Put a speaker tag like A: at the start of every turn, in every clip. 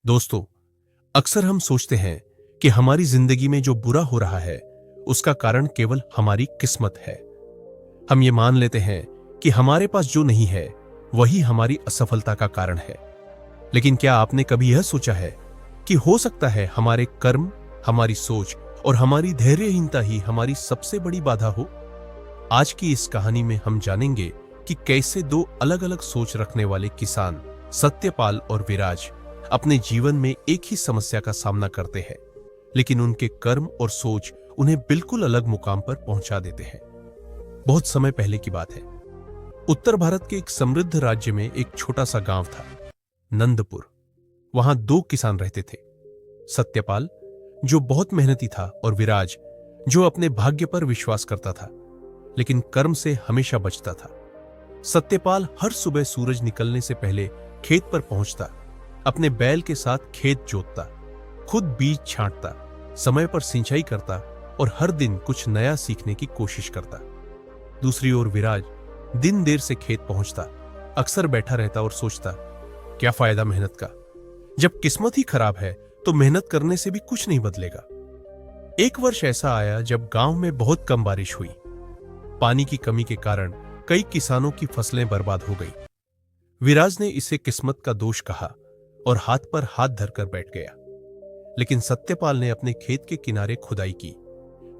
A: दोस्तों, अक्सर हम सोचते हैं कि हमारी जिंदगी में जो बुरा हो रहा है उसका कारण केवल हमारी किस्मत है। हम ये मान लेते हैं कि हमारे पास जो नहीं है वही हमारी असफलता का कारण है। लेकिन क्या आपने कभी यह सोचा है कि हो सकता है हमारे कर्म, हमारी सोच और हमारी धैर्यहीनता ही हमारी सबसे बड़ी बाधा हो? आज की इस कहानी में हम जानेंगे कि कैसे दो अलग अलग सोच रखने वाले किसान सत्यपाल और विराज अपने जीवन में एक ही समस्या का सामना करते हैं, लेकिन उनके कर्म और सोच उन्हें बिल्कुल अलग मुकाम पर पहुंचा देते हैं। बहुत समय पहले की बात है। उत्तर भारत के एक समृद्ध राज्य में एक छोटा सा गांव था, नंदपुर। वहां दो किसान रहते थे, सत्यपाल जो बहुत मेहनती था और विराज जो अपने भाग्य पर विश्वास करता था लेकिन कर्म से हमेशा बचता था। सत्यपाल हर सुबह सूरज निकलने से पहले खेत पर पहुंचता, अपने बैल के साथ खेत जोतता, खुद बीज छांटता, समय पर सिंचाई करता और हर दिन कुछ नया सीखने की कोशिश करता। दूसरी ओर विराज दिन देर से खेत पहुंचता, अक्सर बैठा रहता और सोचता, क्या फायदा मेहनत का, जब किस्मत ही खराब है तो मेहनत करने से भी कुछ नहीं बदलेगा। एक वर्ष ऐसा आया जब गांव में बहुत कम बारिश हुई। पानी की कमी के कारण कई किसानों की फसलें बर्बाद हो गई। विराज ने इसे किस्मत का दोष कहा और हाथ पर हाथ धरकर बैठ गया। लेकिन सत्यपाल ने अपने खेत के किनारे खुदाई की,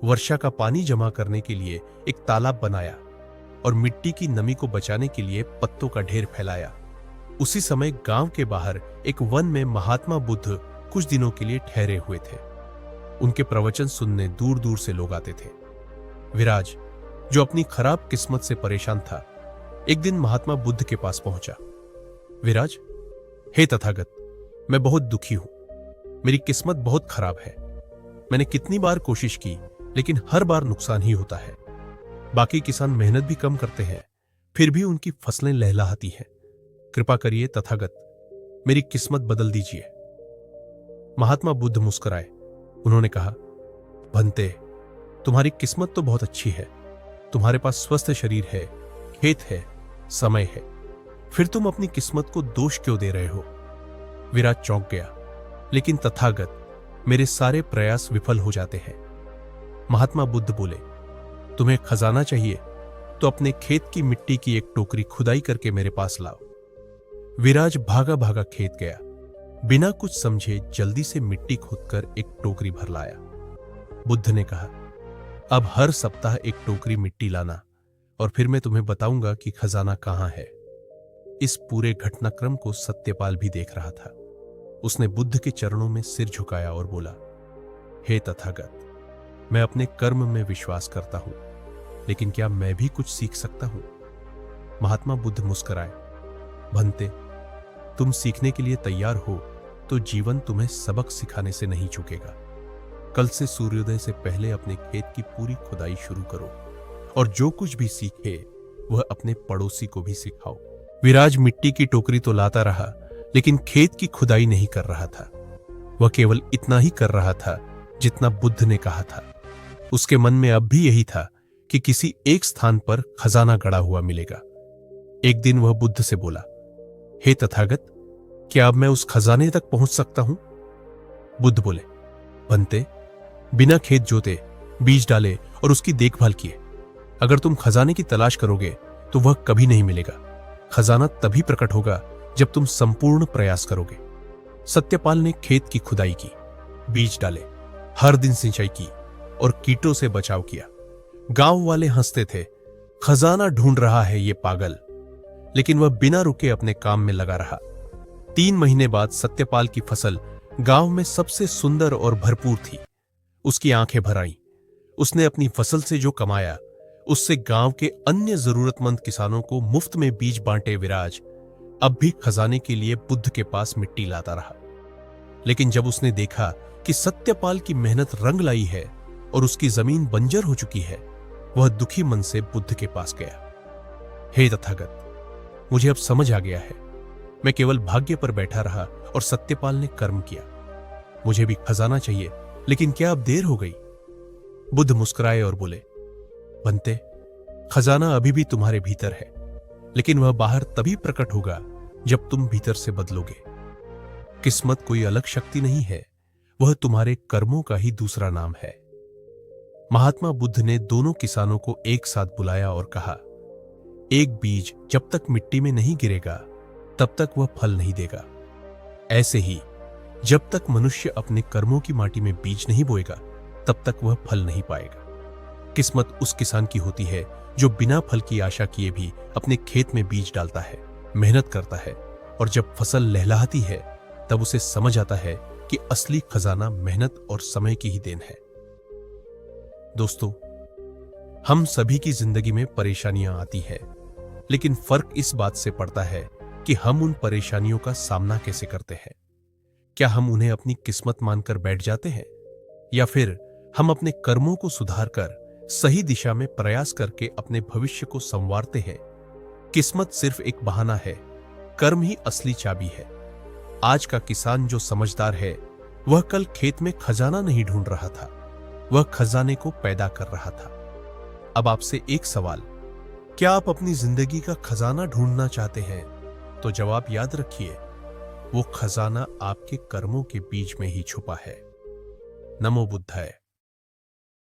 A: वर्षा का पानी जमा करने के लिए एक तालाब बनाया और मिट्टी की नमी को बचाने के लिए पत्तों का ढेर फैलाया। उसी समय गांव के बाहर एक वन में महात्मा बुद्ध कुछ दिनों के लिए ठहरे हुए थे। उनके प्रवचन सुनने दूर दूर से लोग आते थे। विराज जो अपनी खराब किस्मत से परेशान था, एक दिन महात्मा बुद्ध के पास पहुंचा। विराज, हे तथागत, मैं बहुत दुखी हूं। मेरी किस्मत बहुत खराब है। मैंने कितनी बार कोशिश की लेकिन हर बार नुकसान ही होता है। बाकी किसान मेहनत भी कम करते हैं, फिर भी उनकी फसलें लहलहाती हैं। कृपा करिए तथागत, मेरी किस्मत बदल दीजिए। महात्मा बुद्ध मुस्कुराए। उन्होंने कहा, भंते, तुम्हारी किस्मत तो बहुत अच्छी है। तुम्हारे पास स्वस्थ शरीर है, खेत है, समय है, फिर तुम अपनी किस्मत को दोष क्यों दे रहे हो? विराज चौंक गया। लेकिन तथागत, मेरे सारे प्रयास विफल हो जाते हैं। महात्मा बुद्ध बोले, तुम्हें खजाना चाहिए तो अपने खेत की मिट्टी की एक टोकरी खुदाई करके मेरे पास लाओ। विराज भागा भागा खेत गया, बिना कुछ समझे जल्दी से मिट्टी खोदकर एक टोकरी भर लाया। बुद्ध ने कहा, अब हर सप्ताह एक टोकरी मिट्टी लाना और फिर मैं तुम्हें बताऊंगा कि खजाना कहां है। इस पूरे घटनाक्रम को सत्यपाल भी देख रहा था। उसने बुद्ध के चरणों में सिर झुकाया और बोला, हे तथागत, मैं अपने कर्म में विश्वास करता हूं, लेकिन क्या मैं भी कुछ सीख सकता हूं? महात्मा बुद्ध मुस्कुराए, भंते, तुम सीखने के लिए तैयार हो तो जीवन तुम्हें सबक सिखाने से नहीं चूकेगा। कल से सूर्योदय से पहले अपने खेत की पूरी खुदाई शुरू करो और जो कुछ भी सीखे वह अपने पड़ोसी को भी सिखाओ। विराज मिट्टी की टोकरी तो लाता रहा, लेकिन खेत की खुदाई नहीं कर रहा था। वह केवल इतना ही कर रहा था जितना बुद्ध ने कहा था। उसके मन में अब भी यही था कि किसी एक स्थान पर खजाना गड़ा हुआ मिलेगा। एक दिन वह बुद्ध से बोला, हे तथागत, क्या अब मैं उस खजाने तक पहुंच सकता हूं? बुद्ध बोले, भंते, बिना खेत जोते, बीज डाले और उसकी देखभाल किए अगर तुम खजाने की तलाश करोगे तो वह कभी नहीं मिलेगा। खजाना तभी प्रकट होगा जब तुम संपूर्ण प्रयास करोगे। सत्यपाल ने खेत की खुदाई की, बीज डाले, हर दिन सिंचाई की और कीटों से बचाव किया। गांव वाले हंसते थे, खजाना ढूंढ रहा है ये पागल। लेकिन वह बिना रुके अपने काम में लगा रहा। 3 महीने बाद सत्यपाल की फसल गांव में सबसे सुंदर और भरपूर थी। उसकी आंखें भर आईं। उसने अपनी फसल से जो कमाया उससे गांव के अन्य जरूरतमंद किसानों को मुफ्त में बीज बांटे विराज अब भी खजाने के लिए बुद्ध के पास मिट्टी लाता रहा। लेकिन जब उसने देखा कि सत्यपाल की मेहनत रंग लाई है और उसकी जमीन बंजर हो चुकी है, वह दुखी मन से बुद्ध के पास गया। हे तथागत, मुझे अब समझ आ गया है। मैं केवल भाग्य पर बैठा रहा और सत्यपाल ने कर्म किया। मुझे भी खजाना चाहिए, लेकिन क्या अब देर हो गई? बुद्ध मुस्कुराए और बोले, भंते, खजाना अभी भी तुम्हारे भीतर है, लेकिन वह बाहर तभी प्रकट होगा जब तुम भीतर से बदलोगे। किस्मत कोई अलग शक्ति नहीं है, वह तुम्हारे कर्मों का ही दूसरा नाम है। महात्मा बुद्ध ने दोनों किसानों को एक साथ बुलाया और कहा, एक बीज जब तक मिट्टी में नहीं गिरेगा तब तक वह फल नहीं देगा। ऐसे ही जब तक मनुष्य अपने कर्मों की माटी में बीज नहीं बोएगा तब तक वह फल नहीं पाएगा। किस्मत उस किसान की होती है जो बिना फल की आशा किए भी अपने खेत में बीज डालता है, मेहनत करता है, और जब फसल लहलहाती है तब उसे समझ आता है कि असली खजाना मेहनत और समय की ही देन है। दोस्तों, हम सभी की जिंदगी में परेशानियां आती हैं, लेकिन फर्क इस बात से पड़ता है कि हम उन परेशानियों का सामना कैसे करते हैं। क्या हम उन्हें अपनी किस्मत मानकर बैठ जाते हैं, या फिर हम अपने कर्मों को सुधारकर सही दिशा में प्रयास करके अपने भविष्य को संवारते हैं। किस्मत सिर्फ एक बहाना है, कर्म ही असली चाबी है। आज का किसान जो समझदार है, वह कल खेत में खजाना नहीं ढूंढ रहा था, वह खजाने को पैदा कर रहा था। अब आपसे एक सवाल, क्या आप अपनी जिंदगी का खजाना ढूंढना चाहते हैं? तो जवाब याद रखिए, वो खजाना आपके कर्मों के बीच में ही छुपा है। नमो बुद्धाय।